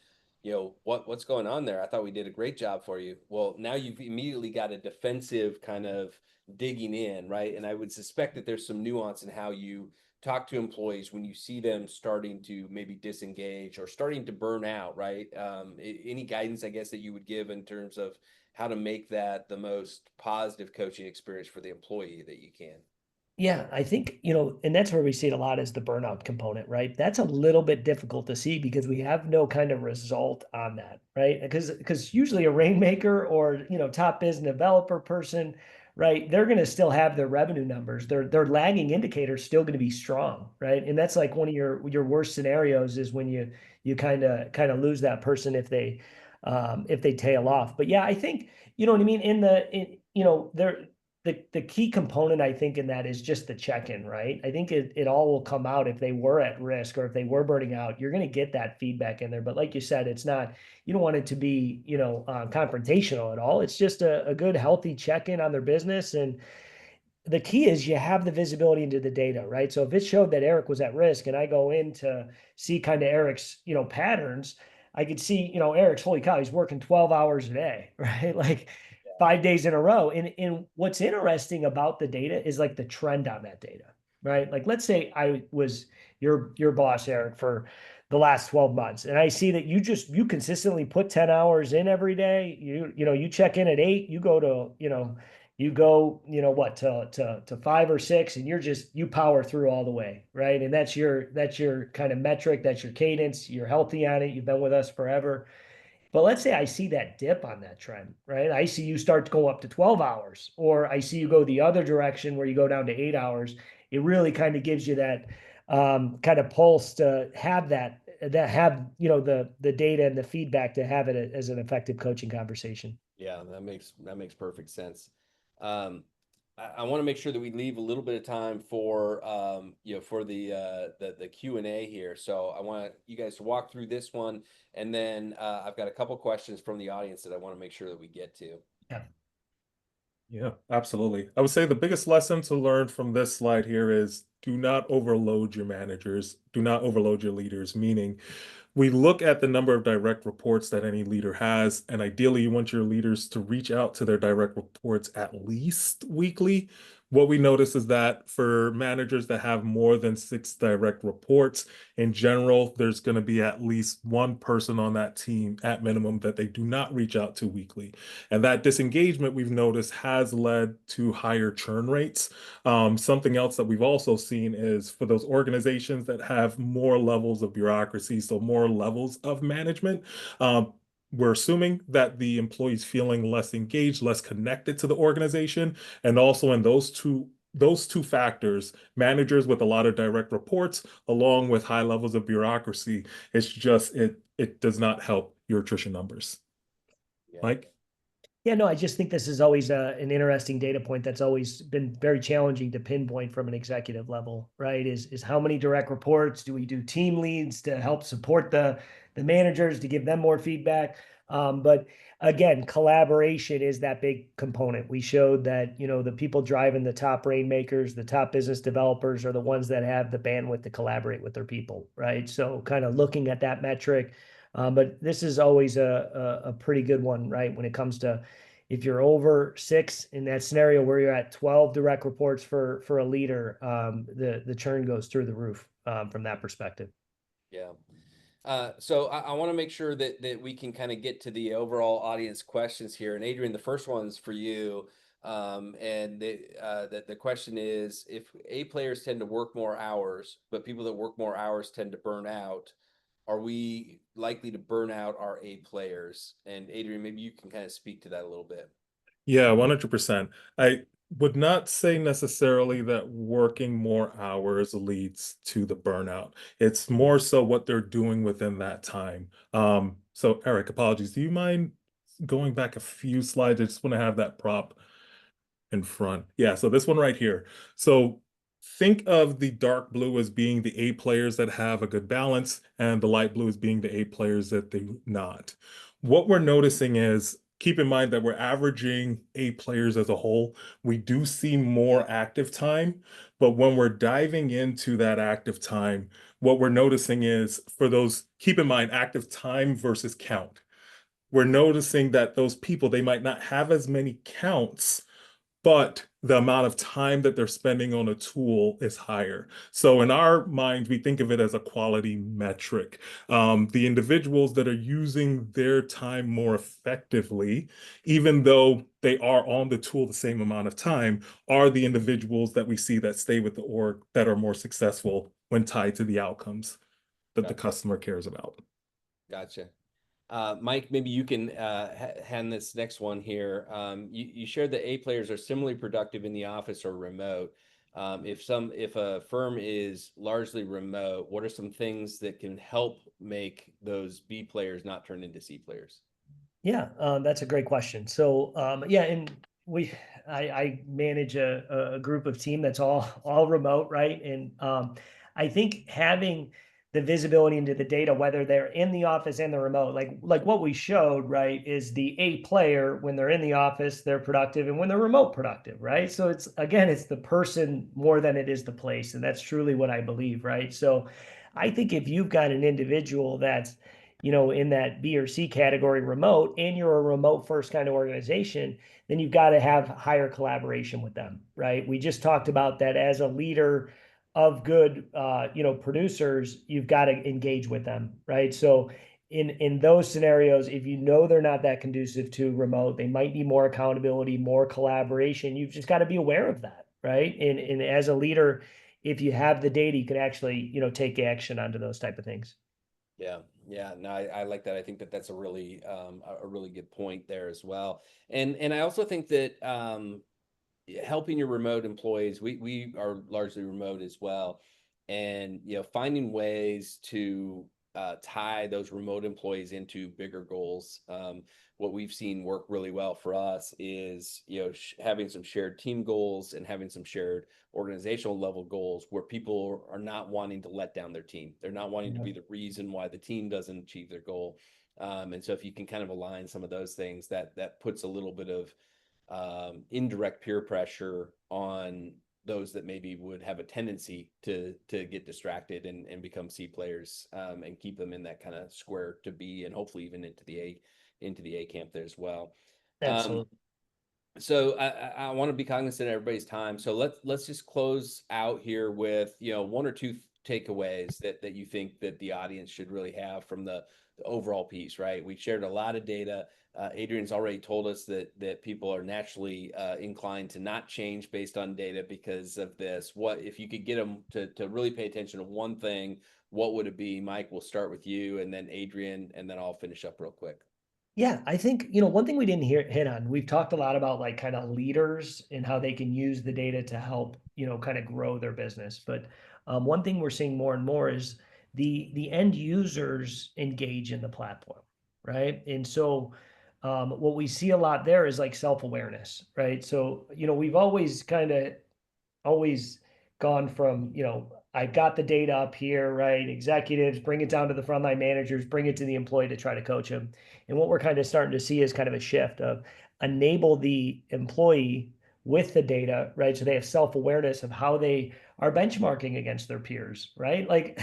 What's going on there? I thought we did a great job for you." Well, now you've immediately got a defensive kind of digging in, right? And I would suspect that there's some nuance in how you talk to employees when you see them starting to maybe disengage or starting to burn out, right? Any guidance, I guess, that you would give in terms of how to make that the most positive coaching experience for the employee that you can? Yeah, I think, and that's where we see it a lot is the burnout component, right? That's a little bit difficult to see because we have no kind of result on that, right? Because usually a rainmaker or, top business developer person, right, they're going to still have their revenue numbers. Their lagging indicators still going to be strong, right? And that's like one of your worst scenarios is when you kind of lose that person if they tail off. But yeah, I think, you know what I mean, there the key component, I think, in that is just the check-in, right? I think it all will come out if they were at risk or if they were burning out. You're going to get that feedback in there. But like you said, it's not, you don't want it to be, confrontational at all. It's just a good, healthy check-in on their business. And the key is you have the visibility into the data, right? So if it showed that Eric was at risk and I go in to see kind of Eric's, patterns, I could see, Eric's, holy cow, he's working 12 hours a day, right? Like 5 days in a row. And what's interesting about the data is like the trend on that data, right? Like let's say I was your boss, Eric, for the last 12 months, and I see that you consistently put 10 hours in every day. You check in at 8, you go to, you go, what, to 5 or 6, and you power through all the way, right? And that's your kind of metric, that's your cadence, you're healthy on it, you've been with us forever. But let's say I see that dip on that trend, right? I see you start to go up to 12 hours, or I see you go the other direction where you go down to 8 hours. It really kind of gives you that kind of pulse to have the data and the feedback to have it as an effective coaching conversation. Yeah, that makes perfect sense. Um, I want to make sure that we leave a little bit of time for for the Q&A here. So I want you guys to walk through this one, and then I've got a couple questions from the audience that I want to make sure that we get to. Yeah. Yeah, absolutely. I would say the biggest lesson to learn from this slide here is do not overload your managers, do not overload your leaders, meaning we look at the number of direct reports that any leader has, and ideally you want your leaders to reach out to their direct reports at least weekly. What we notice is that for managers that have more than 6 direct reports, in general, there's going to be at least one person on that team at minimum that they do not reach out to weekly. And that disengagement we've noticed has led to higher churn rates. Something else that we've also seen is for those organizations that have more levels of bureaucracy, so more levels of management, we're assuming that the employees feeling less engaged, less connected to the organization, and also in those two factors, managers with a lot of direct reports, along with high levels of bureaucracy, it does not help your attrition numbers. Yeah. Mike? Yeah, no, I just think this is always an interesting data point that's always been very challenging to pinpoint from an executive level, right? Is how many direct reports? Do we do team leads to help support the managers to give them more feedback? But again, collaboration is that big component. We showed that, the people driving the top rainmakers, the top business developers are the ones that have the bandwidth to collaborate with their people, right? So kind of looking at that metric. But this is always a pretty good one, right? When it comes to if you're over 6 in that scenario where you're at 12 direct reports for a leader, the churn goes through the roof from that perspective. Yeah. So I want to make sure that we can kind of get to the overall audience questions here. And Adrian, the first one's for you. And the question is, if A players tend to work more hours, but people that work more hours tend to burn out, are we likely to burn out our A players? And Adrian, maybe you can kind of speak to that a little bit. Yeah, 100%. I would not say necessarily that working more hours leads to the burnout. It's more so what they're doing within that time. So Eric, apologies. Do you mind going back a few slides? I just want to have that prop in front. Yeah, so this one right here. So think of the dark blue as being the A players that have a good balance, and the light blue as being the A players that do not. What we're noticing is, keep in mind that we're averaging A players as a whole. We do see more active time, but when we're diving into that active time, what we're noticing is for those, keep in mind active time versus count. We're noticing that those people, they might not have as many counts, but the amount of time that they're spending on a tool is higher. So in our mind, we think of it as a quality metric. The individuals that are using their time more effectively, even though they are on the tool the same amount of time, are the individuals that we see that stay with the org that are more successful when tied to the outcomes that the Gotcha. customer cares about. Gotcha. Mike, maybe you can hand this next one here. You shared that A players are similarly productive in the office or remote. If a firm is largely remote, what are some things that can help make those B players not turn into C players? Yeah, that's a great question. So, yeah, and I manage a group of team that's all remote, right? And I think having the visibility into the data, whether they're in the office and the remote, like what we showed, right, is the A player when they're in the office, they're productive, and when they're remote, productive, right? So it's again, it's the person more than it is the place, and that's truly what I believe, right? So, I think if you've got an individual that's in that B or C category remote, and you're a remote first kind of organization, then you've got to have higher collaboration with them, right? We just talked about that as a leader of good, producers, you've got to engage with them, right? So in those scenarios, if you know they're not that conducive to remote, they might need more accountability, more collaboration. You've just got to be aware of that, right? And as a leader, if you have the data, you can actually, take action onto those type of things. Yeah, yeah, no, I like that. I think that that's a really good point there as well. And I also think that helping your remote employees, we are largely remote as well, and finding ways to tie those remote employees into bigger goals. What we've seen work really well for us is having some shared team goals and having some shared organizational level goals where people are not wanting to let down their team. They're not wanting to Yeah. be the reason why the team doesn't achieve their goal. And so if you can kind of align some of those things, that puts a little bit of indirect peer pressure on those that maybe would have a tendency to get distracted and become C players, and keep them in that kind of square to B, and hopefully even into the A camp there as well. Um, Absolutely. so I want to be cognizant of everybody's time. So let's just close out here with one or two takeaways that you think that the audience should really have from the overall piece. Right? We shared a lot of data. Adrian's already told us that people are naturally inclined to not change based on data because of this. What if you could get them to really pay attention to one thing? What would it be? Mike, we'll start with you, and then Adrian, and then I'll finish up real quick. Yeah, I think, one thing we didn't hit on, we've talked a lot about like kind of leaders and how they can use the data to help, kind of grow their business. But one thing we're seeing more and more is the end users engage in the platform, right? And so what we see a lot there is like self-awareness, right? So, we've always gone from, I've got the data up here, right? Executives, bring it down to the frontline managers, bring it to the employee to try to coach them. And what we're kind of starting to see is kind of a shift of enable the employee with the data, right? So they have self-awareness of how they are benchmarking against their peers, right? Like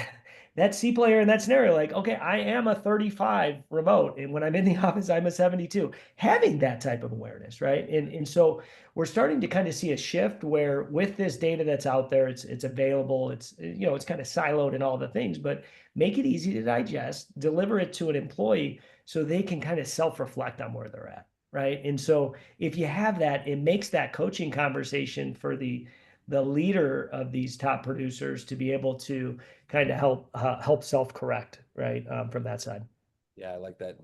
that C player in that scenario, like, okay, I am a 35 remote, and when I'm in the office, I'm a 72. Having that type of awareness, right? And so we're starting to kind of see a shift where with this data that's out there, it's available, it's kind of siloed and all the things, but make it easy to digest, deliver it to an employee so they can kind of self-reflect on where they're at, right? And so if you have that, it makes that coaching conversation for the leader of these top producers to be able to kind of help self-correct, right, from that side. Yeah, I like that.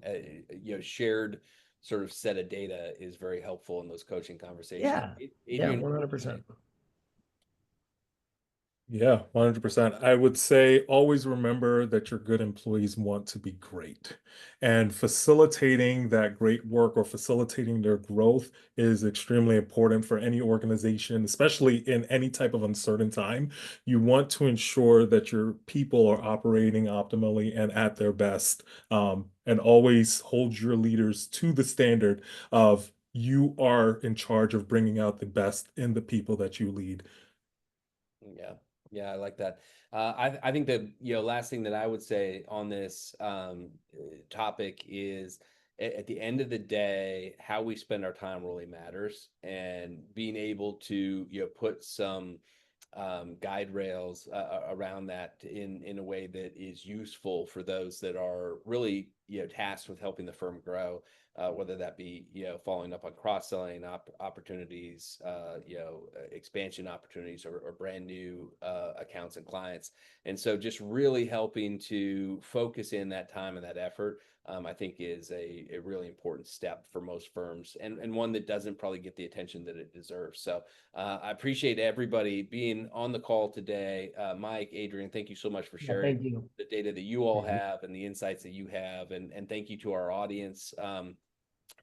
Shared sort of set of data is very helpful in those coaching conversations. Yeah, yeah, Adrian, what would you say? 100%. Yeah, 100%. I would say always remember that your good employees want to be great. And facilitating that great work or facilitating their growth is extremely important for any organization, especially in any type of uncertain time. You want to ensure that your people are operating optimally and at their best, and always hold your leaders to the standard of you are in charge of bringing out the best in the people that you lead. Yeah, yeah, I like that. I think that last thing that I would say on this topic is at the end of the day, how we spend our time really matters, and being able to, put some guide rails around that in a way that is useful for those that are really, tasked with helping the firm grow, whether that be, following up on cross-selling opportunities, expansion opportunities, or brand new accounts and clients. And so just really helping to focus in that time and that effort, I think is a really important step for most firms, and one that doesn't probably get the attention that it deserves. So I appreciate everybody being on the call today. Mike, Adrian, thank you so much for sharing Thank you. the data that you all have and the insights that you have. And thank you to our audience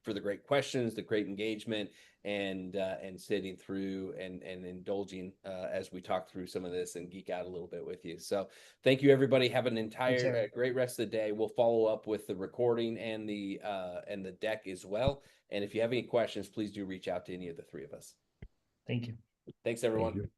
for the great questions, the great engagement, and sitting through and indulging as we talk through some of this and geek out a little bit with you. So thank you, everybody. Have an entire great rest of the day. We'll follow up with the recording and the deck as well. And if you have any questions, please do reach out to any of the three of us. Thank you. Thanks, everyone. Thank you.